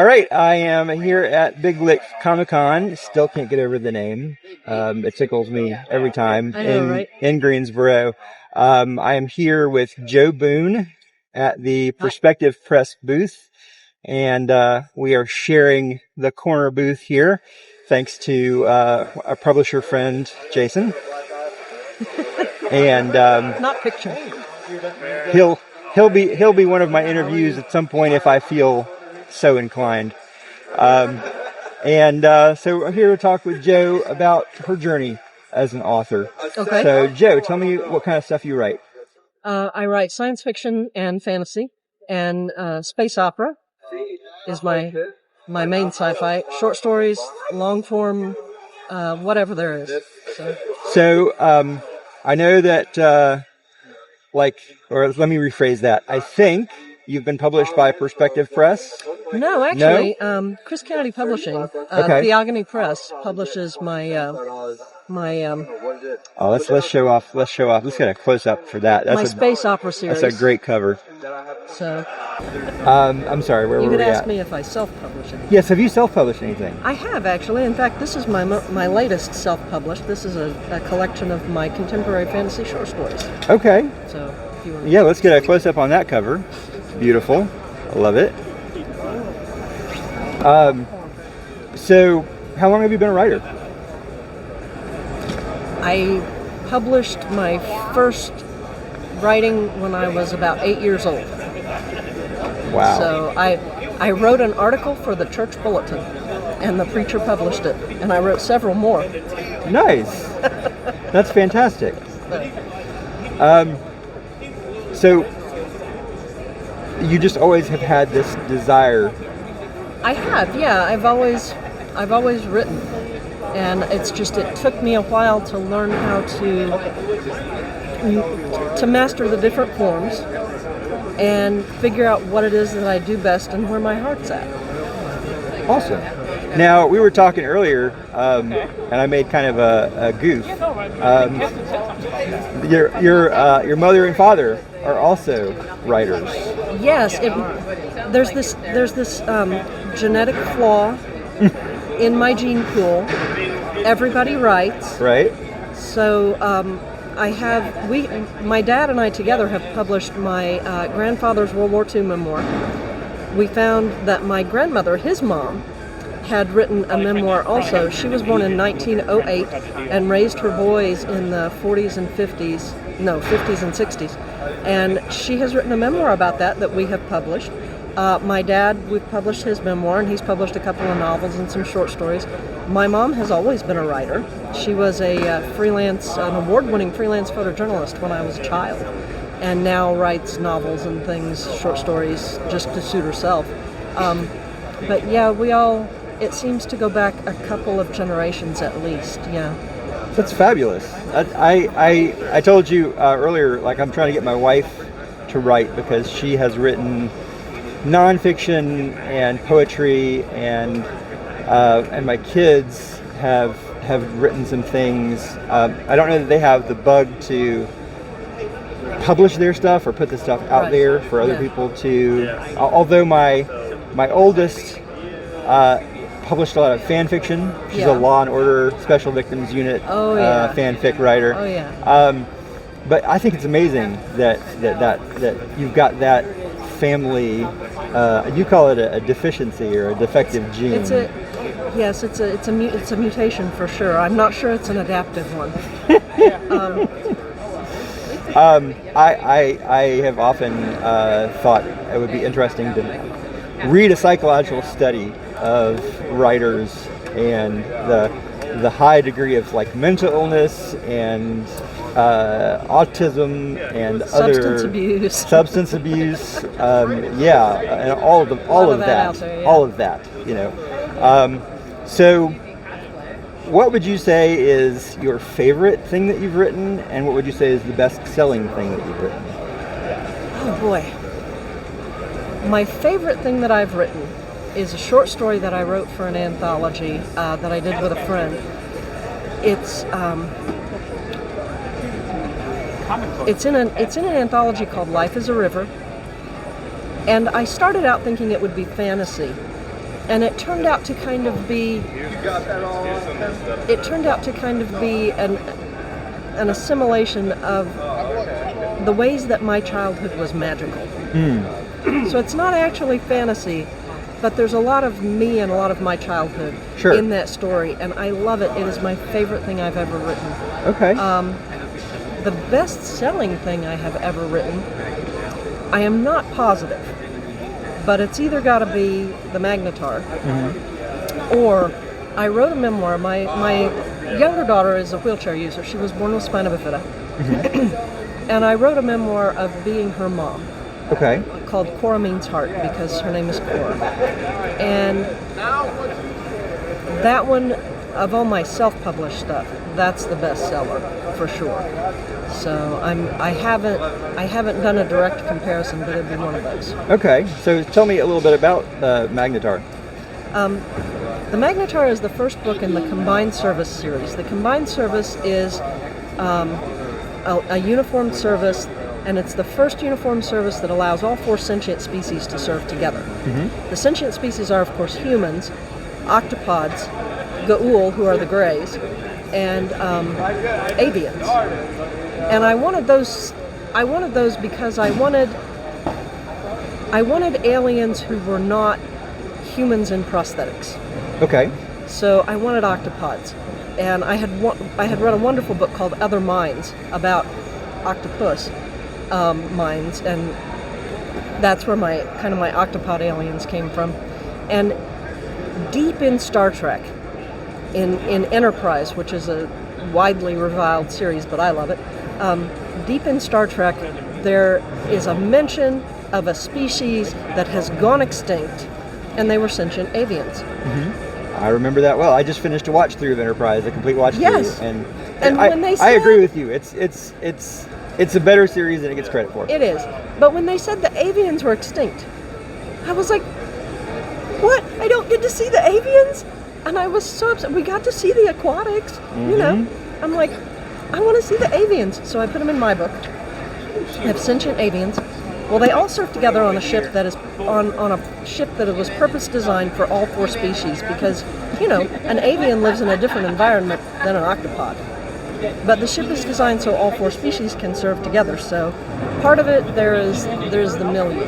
All right, I am here at Big Lick Comic-Con. Still can't get over the name. It tickles me every time. I know, right? In Greensboro. I am here with Jo Boone at the Perspective Press booth, and we are sharing the corner booth here, thanks to a publisher friend, Jason. And not picture. He'll be one of my interviews at some point if I feel so inclined. So I'm here to talk with Jo about her journey as an author. Okay. So Jo, tell me what kind of stuff you write. I write science fiction and fantasy, and space opera is my main sci-fi. Short stories, long form, whatever there is. So I know that, or let me rephrase that. I think you've been published by Perspective Press. No, actually, Chris Kennedy Publishing, Okay. Theogony Press, publishes my Oh, let's show off. Let's get a close up for that. That's my space opera series. That's a great cover. So, I'm sorry, where were we at? You could ask me if I self-publish anything. Yes, have you self-published anything? I have, actually. In fact, this is my latest self-published. This is a collection of my contemporary fantasy short stories. Okay. So, if you want to... Yeah, let's get a close up on that cover. Beautiful. I love it. So, how long have you been a writer? I published my first writing when I was about 8 years old. Wow. So I wrote an article for the church bulletin, and the preacher published it, and I wrote several more. Nice. That's fantastic. So you just always have had this desire. I have, yeah. I've always written, and it took me a while to learn how to master the different forms and figure out what it is that I do best and where my heart's at. Awesome. Now, we were talking earlier, and I made kind of a goof. Your mother and father are also writers. Yes, there's this genetic flaw in my gene pool. Everybody writes. Right. So my dad and I together have published my grandfather's World War II memoir. We found that my grandmother, his mom, had written a memoir also. She was born in 1908 and raised her boys in the 50s and 60s. And she has written a memoir about that we have published. My dad, we've published his memoir, and he's published a couple of novels and some short stories. My mom has always been a writer. She was an award-winning freelance photojournalist when I was a child, and now writes novels and things, short stories, just to suit herself. But yeah, it seems to go back a couple of generations at least, yeah. That's fabulous. I told you earlier, I'm trying to get my wife to write because she has written nonfiction and poetry, and my kids have written some things. I don't know that they have the bug to publish their stuff or put the stuff out there for other people to. Although my oldest published a lot of fan fiction. She's a Law and Order Special Victims Unit fanfic writer. Oh yeah. But I think it's amazing that you've got that family. You call it a deficiency or a defective gene. It's a mutation for sure. I'm not sure it's an adaptive one. I have often thought it would be interesting to read a psychological study of writers and the high degree of mental illness and autism and substance abuse, and all of that, So, what would you say is your favorite thing that you've written, and what would you say is the best-selling thing that you've written? Oh boy, my favorite thing that I've written is a short story that I wrote for an anthology that I did with a friend. It's in an anthology called Life is a River, and I started out thinking it would be fantasy, and it turned out to kind of be an assimilation of the ways that my childhood was magical. So it's not actually fantasy, but there's a lot of me and a lot of my childhood in that story, and I love it. It is my favorite thing I've ever written. Okay. The best-selling thing I have ever written, I am not positive, but it's either got to be The Magnetar, or I wrote a memoir. My younger daughter is a wheelchair user. She was born with spina bifida. And I wrote a memoir of being her mom. Okay. Called Cora Means Heart, because her name is Cora. And that one, of all my self-published stuff, that's the bestseller for sure. So I haven't done a direct comparison, but it'd be one of those. Okay. So tell me a little bit about Magnetar. The Magnetar is the first book in the Combined Service series. The Combined Service is a uniformed service, and it's the first uniformed service that allows all 4 sentient species to serve together. The sentient species are, of course, humans, octopods, Ga'ul, who are the Greys, and avians. And I wanted those because I wanted aliens who were not humans in prosthetics. Okay. So I wanted octopods, and I had read a wonderful book called Other Minds about octopus minds, and that's where my octopod aliens came from. And deep in Star Trek, in Enterprise, which is a widely reviled series, but I love it. Deep in Star Trek, there is a mention of a species that has gone extinct, and they were sentient avians. I remember that well. I just finished a watch through of Enterprise, a complete watch through, and when they said, I agree with you. It's a better series than it gets credit for. It is. But when they said the avians were extinct, I was like, what? I don't get to see the avians? And I was so upset. We got to see the aquatics, you know. I'm like, I want to see the avians. So I put them in my book. I have sentient avians. Well, they all serve together on a ship that is on a ship that was purpose designed for all 4 species, because, you know, an avian lives in a different environment than an octopod. But the ship is designed so all 4 species can serve together. So part of it there's the milieu,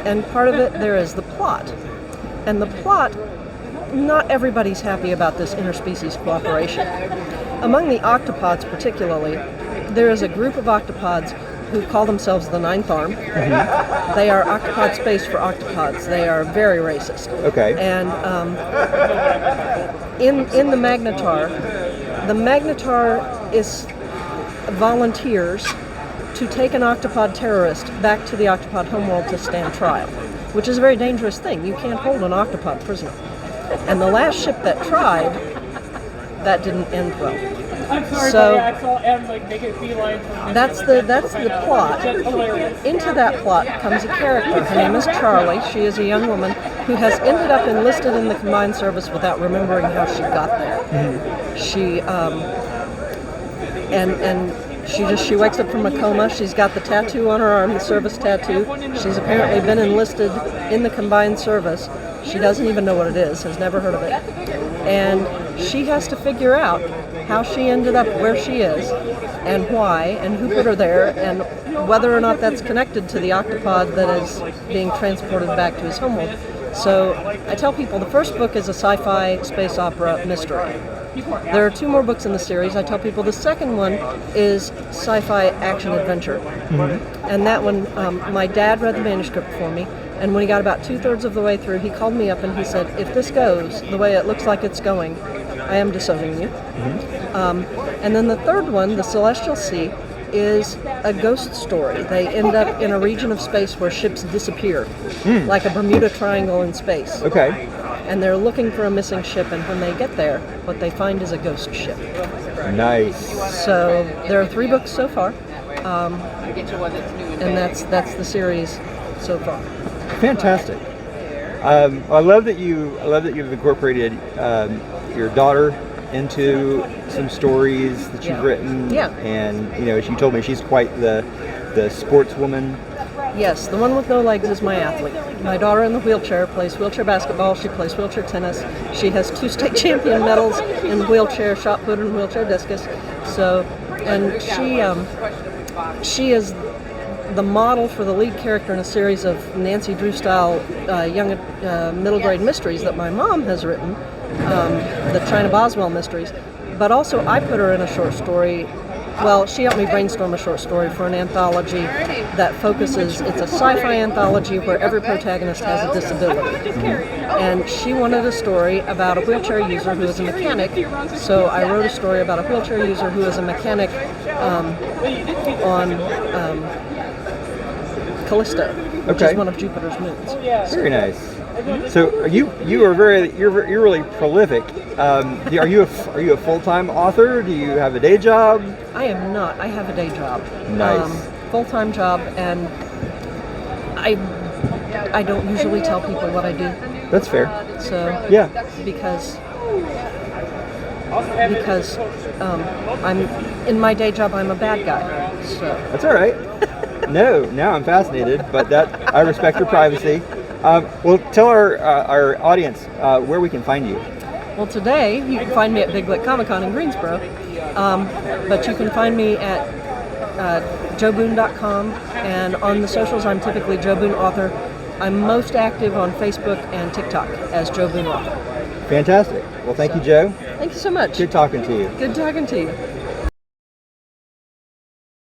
and part of it there is the plot. And the plot, not everybody's happy about this interspecies cooperation. Among the octopods particularly, there is a group of octopods who call themselves the Ninth Arm. They are octopod space for octopods. They are very racist. Okay. And in the Magnetar is volunteers to take an octopod terrorist back to the octopod homeworld to stand trial, which is a very dangerous thing. You can't hold an octopod prisoner. And the last ship that tried, that didn't end well. So that's the plot. Into that plot comes a character. Her name is Charlie. She is a young woman who has ended up enlisted in the Combined Service without remembering how she got there. She she wakes up from a coma. She's got the tattoo on her arm, the service tattoo. She's apparently been enlisted in the Combined Service. She doesn't even know what it is, has never heard of it. And she has to figure out how she ended up where she is, and why, and who put her there, and whether or not that's connected to the octopod that is being transported back to his homeworld. So I tell people the first book is a sci-fi space opera mystery. There are 2 more books in the series. I tell people the second one is sci-fi action adventure. And that one, my dad read the manuscript for me, and when he got about 2/3 of the way through, he called me up and he said, if this goes the way it looks like it's going, I am disowning you. And then the third one, The Celestial Sea, is a ghost story. They end up in a region of space where ships disappear, like a Bermuda Triangle in space. Okay. And they're looking for a missing ship, and when they get there, what they find is a ghost ship. Nice. So there are 3 books so far, and that's the series so far. Fantastic. I love that you've incorporated your daughter into some stories that you've written. Yeah. And she told me she's quite the sportswoman. Yes, the one with no legs is my athlete. my daughter in the wheelchair plays wheelchair basketball. She plays wheelchair tennis. She has 2 state champion medals in wheelchair shot put and wheelchair discus. So, and she is the model for the lead character in a series of Nancy Drew style young middle grade mysteries that my mom has written, the China Boswell mysteries. But also I put her in a short story. Well, she helped me brainstorm a short story for an anthology that focuses, it's a sci-fi anthology where every protagonist has a disability. And she wanted a story about a wheelchair user who is a mechanic, so I wrote a story about a wheelchair user who is a mechanic on Callisto, which is one of Jupiter's moons. Very nice. So you're really prolific. Are you a full-time author? Do you have a day job? I am not. I have a day job. Nice. Full-time job, and I don't usually tell people what I do. That's fair. So yeah, because I'm in my day job. I'm a bad guy. So that's all right. No, now I'm fascinated, but that I respect your privacy. Well, tell our audience where we can find you. Well, today you can find me at Big Lick Comic Con in Greensboro, but you can find me at joboone.com, and on the socials I'm typically Jo Boone Author. I'm most active on Facebook and TikTok as Jo Boone Author. Fantastic. Well, thank you, Jo. Thank you so much. Good talking to you. Good talking to you.